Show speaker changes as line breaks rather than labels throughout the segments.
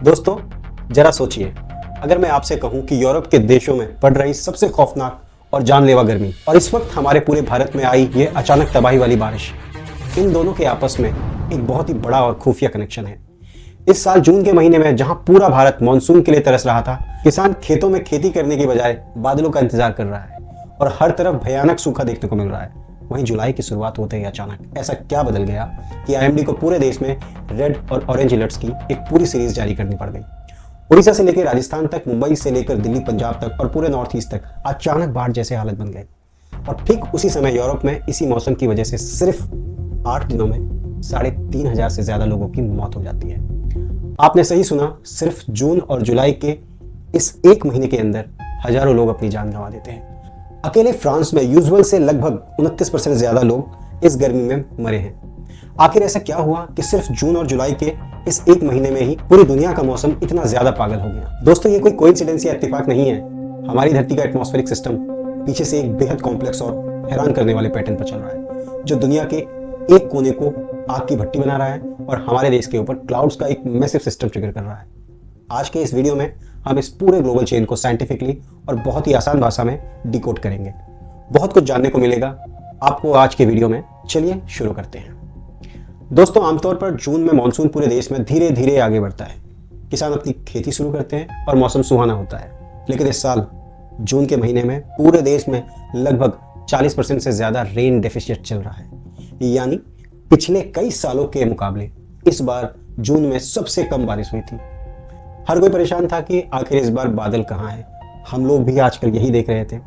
दोस्तों, जरा सोचिए, अगर मैं आपसे कहूं कि यूरोप के देशों में पड़ रही सबसे खौफनाक और जानलेवा गर्मी और इस वक्त हमारे पूरे भारत में आई ये अचानक तबाही वाली बारिश, इन दोनों के आपस में एक बहुत ही बड़ा और खुफिया कनेक्शन है। इस साल जून के महीने में जहां पूरा भारत मानसून के लिए तरस रहा था, किसान खेतों में खेती करने की बजाय बादलों का इंतजार कर रहा है और हर तरफ भयानक सूखा देखने को मिल रहा है। वहीं जुलाई की शुरुआत होते ही अचानक ऐसा क्या बदल गया कि आईएमडी को पूरे देश में रेड और ऑरेंज अलर्ट्स की एक पूरी सीरीज जारी करनी पड़ गई। उड़ीसा से लेकर राजस्थान तक, मुंबई से लेकर दिल्ली, पंजाब तक और पूरे नॉर्थ ईस्ट तक अचानक बाढ़ जैसे हालत बन गए। और ठीक उसी समय यूरोप में इसी मौसम की वजह से सिर्फ 8 दिनों में 3,500 से ज्यादा लोगों की मौत हो जाती है। आपने सही सुना, सिर्फ जून और जुलाई के इस एक महीने के अंदर हजारों लोग अपनी जान गंवा देते हैं। अकेले फ्रांस में यूजुअल से लगभग 29% ज्यादा लोग इस गर्मी में मरे हैं। आखिर ऐसा क्या हुआ कि सिर्फ जून और जुलाई के इस एक महीने में ही पूरी दुनिया का मौसम इतना ज्यादा पागल हो गया? दोस्तों, ये कोई कोइंसिडेंस या इत्तेफाक नहीं है। हमारी धरती का एटमॉस्फेरिक सिस्टम पीछे से एक बेहद कॉम्प्लेक्स और हैरान करने वाले पैटर्न पर चल रहा है, जो दुनिया के एक कोने को आग की भट्टी बना रहा है और हमारे देश के ऊपर क्लाउड्स का एक मैसिव सिस्टम ट्रिगर कर रहा है। आज के इस वीडियो में हम इस पूरे ग्लोबल चेन को साइंटिफिकली और बहुत ही आसान भाषा में डिकोड करेंगे। बहुत कुछ जानने को मिलेगा आपको आज के वीडियो में। चलिए शुरू करते हैं। दोस्तों, आमतौर पर जून में मानसून पूरे देश में धीरे धीरे आगे बढ़ता है। किसान अपनी खेती शुरू करते हैं और मौसम सुहाना होता है। लेकिन इस साल जून के महीने में पूरे देश में लगभग 40% से ज्यादा रेन डेफिसिट चल रहा है। यानी पिछले कई सालों के मुकाबले इस बार जून में सबसे कम बारिश हुई थी। हर कोई परेशान था कि आखिर इस बार बादल कहाँ है। हम लोग भी आजकल यही देख रहे थे।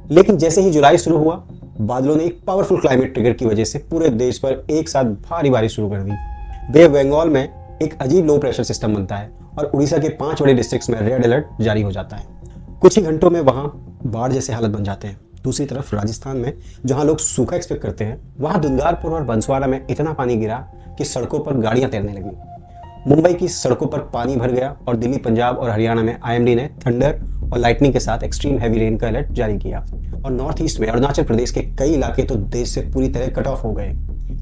लेकिन जैसे ही जुलाई शुरू हुआ, बादलों ने एक पावरफुल क्लाइमेट ट्रिगर की वजह से पूरे देश पर एक साथ भारी बारिश शुरू कर दी। बे ऑफ बंगाल में एक अजीब लो प्रेशर सिस्टम बनता है और उड़ीसा के 5 बड़े डिस्ट्रिक्ट्स में रेड अलर्ट जारी हो जाता है। कुछ ही घंटों में वहां बाढ़ जैसे हालत बन जाते हैं। दूसरी तरफ राजस्थान में, जहां लोग सूखा एक्सपेक्ट करते हैं, वहां दुंगारपुर और बंसवाड़ा में इतना पानी गिरा कि सड़कों पर गाड़ियां तैरने लगी। मुंबई की सड़कों पर पानी भर गया और दिल्ली, पंजाब और हरियाणा में आईएमडी ने थंडर और लाइटनिंग के साथ एक्सट्रीम हैवी रेन का अलर्ट जारी किया। और नॉर्थ ईस्ट में अरुणाचल प्रदेश के कई इलाके तो देश से पूरी तरह कट ऑफ हो गए।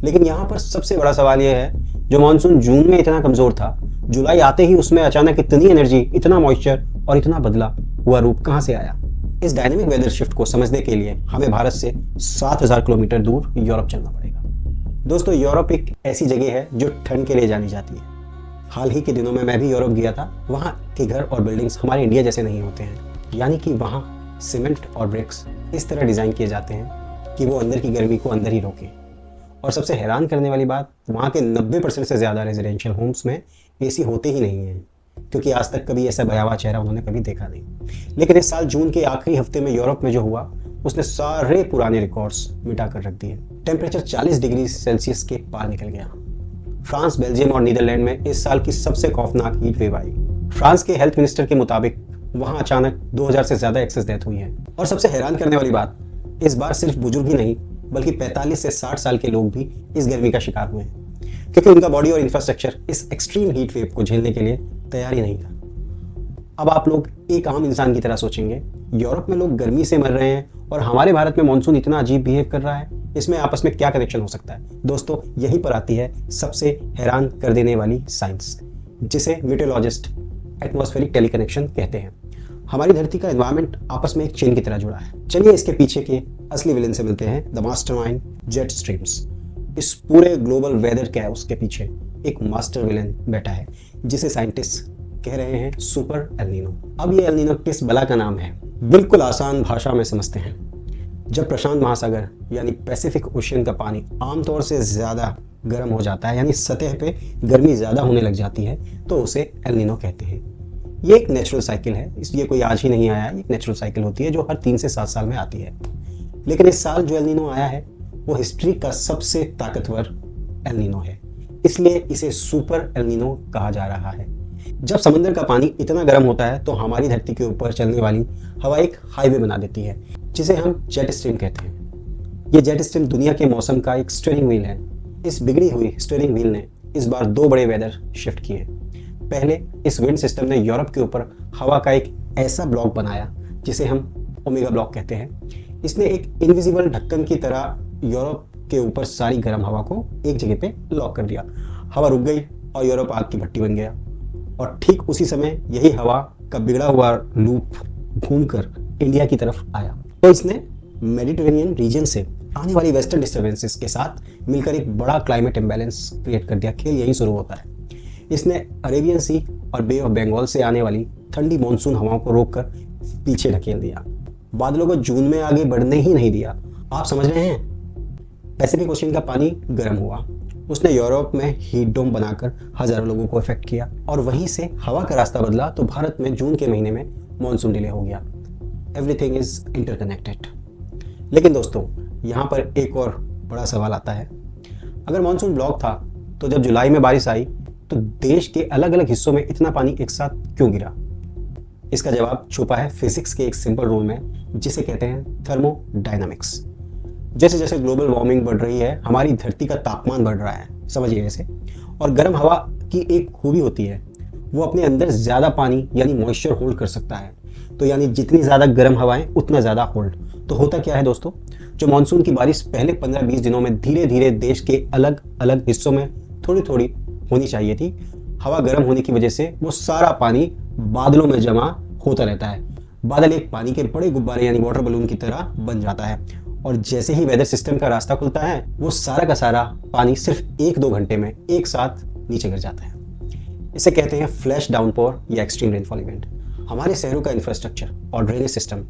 लेकिन यहाँ पर सबसे बड़ा सवाल यह है, जो मानसून जून में इतना कमजोर था, जुलाई आते ही उसमें अचानक इतनी एनर्जी, इतना मॉइस्चर और इतना बदला हुआ रूप कहाँ से आया? इस डायनेमिक वेदर शिफ्ट को समझने के लिए हमें भारत से 7,000 किलोमीटर दूर यूरोप चलना पड़ेगा। दोस्तों, यूरोप एक ऐसी जगह है जो ठंड के लिए जानी जाती है। हाल ही के दिनों में मैं भी यूरोप गया था। वहाँ के घर और बिल्डिंग्स हमारे इंडिया जैसे नहीं होते हैं। यानी कि वहाँ सीमेंट और ब्रिक्स इस तरह डिज़ाइन किए जाते हैं कि वो अंदर की गर्मी को अंदर ही रोकें। और सबसे हैरान करने वाली बात, वहाँ के 90% से ज़्यादा रेजिडेंशियल होम्स में एसी होते ही नहीं हैं, क्योंकि आज तक कभी ऐसा भयावह चेहरा उन्होंने कभी देखा नहीं। लेकिन इस साल जून के आखिरी हफ्ते में यूरोप में जो हुआ, उसने सारे पुराने रिकॉर्ड्स मिटा कर रख दिए। टेम्परेचर 40 डिग्री सेल्सियस के पार निकल गया। फ्रांस, बेल्जियम और नीदरलैंड में इस साल की सबसे खौफनाक हीट वेव आई। फ्रांस के हेल्थ मिनिस्टर के मुताबिक वहां अचानक 2000 से ज्यादा एक्सेस डेथ हुई है। और सबसे हैरान करने वाली बात, इस बार सिर्फ बुजुर्ग ही नहीं, बल्कि 45 से 60 साल के लोग भी इस गर्मी का शिकार हुए हैं, क्योंकि उनका बॉडी और इंफ्रास्ट्रक्चर इस एक्सट्रीम हीट वेव को झेलने के लिए तैयार ही नहीं था। अब आप लोग एक आम इंसान की तरह सोचेंगे, यूरोप में लोग गर्मी से मर रहे हैं और हमारे भारत में मानसून इतना अजीब बिहेव कर रहा है, इसमें आपस में क्या कनेक्शन हो सकता है? दोस्तों, यहीं पर आती है सबसे हैरान कर देने वाली साइंस, जिसे मीटेरोलॉजिस्ट एटमॉस्फेरिक टेलीकनेक्शन कहते हैं। हमारी धरती का एनवायरनमेंट आपस में एक चेन की तरह जुड़ा है। चलिए इसके पीछे के असली विलेन से मिलते हैं, द मास्टरमाइंड जेट स्ट्रीम्स। इस पूरे ग्लोबल वेदर कैओस के पीछे एक मास्टर विलेन बैठा है, जिसे साइंटिस्ट कह रहे हैं सुपर एल नीनो। अब ये एल नीनो किस बला का नाम है? बिल्कुल आसान भाषा में समझते हैं। जब प्रशांत महासागर यानी पैसिफिक ओशियन का पानी आमतौर से ज़्यादा गर्म हो जाता है, यानी सतह पे गर्मी ज़्यादा होने लग जाती है, तो उसे एल नीनो कहते हैं। ये एक नेचुरल साइकिल है, इसलिए कोई आज ही नहीं आया है। एक नेचुरल साइकिल होती है जो हर 3 से 7 साल में आती है। लेकिन इस साल जो एल नीनो आया है, वो हिस्ट्री का सबसे ताकतवर एल नीनो है, इसलिए इसे सुपर एल नीनो कहा जा रहा है। जब समंदर का पानी इतना गर्म होता है, तो हमारी धरती के ऊपर चलने वाली हवा एक हाईवे बना देती है, जिसे हम जेट स्ट्रीम कहते हैं। ये जेट स्ट्रीम दुनिया के मौसम का एक स्टीयरिंग व्हील है। इस बिगड़ी हुई स्टीयरिंग व्हील ने इस बार 2 बड़े वेदर शिफ्ट किए। पहले, इस विंड सिस्टम ने यूरोप के ऊपर हवा का एक ऐसा ब्लॉक बनाया जिसे हम ओमेगा ब्लॉक कहते हैं। इसने एक इनविजिबल ढक्कन की तरह यूरोप के ऊपर सारी गर्म हवा को एक जगह पे लॉक कर दिया। हवा रुक गई और यूरोप आग की भट्टी बन गया। और ठीक उसी समय यही हवा का बिगड़ा हुआ लूप घूमकर इंडिया की तरफ आया। तो इसने मेडिटेरेनियन रीजन से आने वाली वेस्टर्न डिस्टर्बेंसेस के साथ मिलकर एक बड़ा क्लाइमेट इम्बैलेंस क्रिएट कर दिया। खेल यही शुरू होता है। इसने अरेबियन सी और बे ऑफ बंगाल से आने वाली ठंडी मानसून हवाओं को रोककर पीछे ढकेल दिया। बादलों को जून में आगे बढ़ने ही नहीं दिया। आप समझ रहे हैं? पैसिफिक ओशियन का पानी गर्म हुआ। उसने यूरोप में हीट डोम बनाकर हजारों लोगों को इफेक्ट किया और वहीं से हवा का रास्ता बदला तो भारत में जून के महीने में मानसून डिले हो गया। Everything is interconnected. लेकिन दोस्तों, यहाँ पर एक और बड़ा सवाल आता है। अगर मानसून ब्लॉक था तो जब जुलाई में बारिश आई तो देश के अलग अलग हिस्सों में इतना पानी एक साथ क्यों गिरा? इसका जवाब छुपा है फिजिक्स के एक सिंपल रूल में, जिसे कहते हैं थर्मोडायनामिक्स। जैसे जैसे ग्लोबल वार्मिंग बढ़ रही है, हमारी धरती का तापमान बढ़ रहा है, समझिए ऐसे। और गर्म हवा की एक खूबी होती है, वो अपने अंदर ज़्यादा पानी यानी मॉइस्चर होल्ड कर सकता है। तो यानी जितनी ज़्यादा गर्म हवाएं उतना ज़्यादा होल्ड। तो होता क्या है दोस्तों, जो मानसून की बारिश पहले 15-20 दिनों में धीरे धीरे देश के अलग अलग हिस्सों में थोड़ी थोड़ी होनी चाहिए थी, हवा गर्म होने की वजह से वो सारा पानी बादलों में जमा होता रहता है। बादल एक पानी के बड़े गुब्बारे यानी वाटर बलून की तरह बन जाता है और जैसे ही वेदर सिस्टम का रास्ता खुलता है वो सारा का सारा पानी सिर्फ 1-2 घंटे में एक साथ नीचे गिर जाता है। इसे कहते हैं फ्लैश डाउनपोर या एक्सट्रीम रेनफॉल इवेंट। हमारे शहरों का इंफ्रास्ट्रक्चर और ड्रेनेज सिस्टम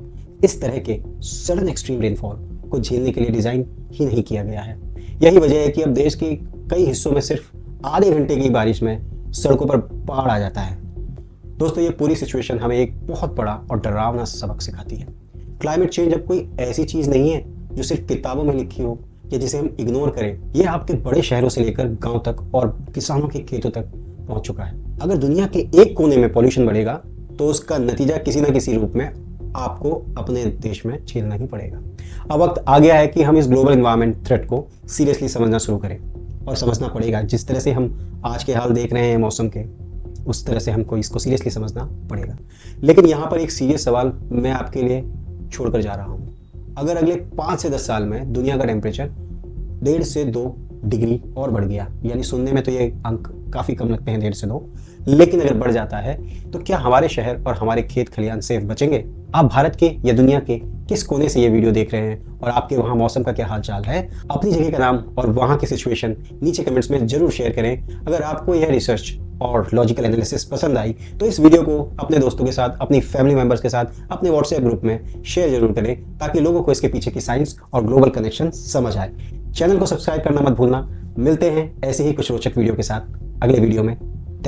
इस तरह के सडन एक्सट्रीम रेनफॉल को झेलने के लिए डिज़ाइन ही नहीं किया गया है। यही वजह है कि अब देश के कई हिस्सों में सिर्फ आधे घंटे की बारिश में सड़कों पर बाढ़ आ जाता है। दोस्तों, ये पूरी सिचुएशन हमें एक बहुत बड़ा और डरावना सबक सिखाती है। क्लाइमेट चेंज अब कोई ऐसी चीज़ नहीं है जो सिर्फ किताबों में लिखी हो या जिसे हम इग्नोर करें। ये आपके बड़े शहरों से लेकर गांव तक और किसानों के खेतों तक पहुंच चुका है। अगर दुनिया के एक कोने में पॉल्यूशन बढ़ेगा तो उसका नतीजा किसी न किसी रूप में आपको अपने देश में झेलना ही पड़ेगा। अब वक्त आ गया है कि हम इस ग्लोबल एनवायरनमेंट थ्रेट को सीरियसली समझना शुरू करें और समझना पड़ेगा। जिस तरह से हम आज के हाल देख रहे हैं मौसम के, उस तरह से हमको इसको सीरियसली समझना पड़ेगा। लेकिन यहाँ पर एक सीरियस सवाल मैं आपके लिए छोड़कर जा रहा हूँ। अगर अगले 5 से 10 साल में दुनिया का टेम्परेचर 1.5 से 2 डिग्री और बढ़ गया, यानी सुनने में तो ये अंक काफ़ी कम लगते हैं 1.5 से 2, लेकिन अगर बढ़ जाता है तो क्या हमारे शहर और हमारे खेत खलियान सेफ बचेंगे? आप भारत के या दुनिया के किस कोने से ये वीडियो देख रहे हैं और आपके वहाँ मौसम का क्या हाल चाल है? अपनी जगह का नाम और वहाँ की सिचुएशन नीचे कमेंट्स में जरूर शेयर करें। अगर आपको यह रिसर्च और लॉजिकल एनालिसिस पसंद आई तो इस वीडियो को अपने दोस्तों के साथ, अपनी फैमिली मेंबर्स के साथ, अपने व्हाट्सएप ग्रुप में शेयर जरूर करें ताकि लोगों को इसके पीछे की साइंस और ग्लोबल कनेक्शन समझ आए। चैनल को सब्सक्राइब करना मत भूलना। मिलते हैं ऐसे ही कुछ रोचक वीडियो के साथ अगले वीडियो में।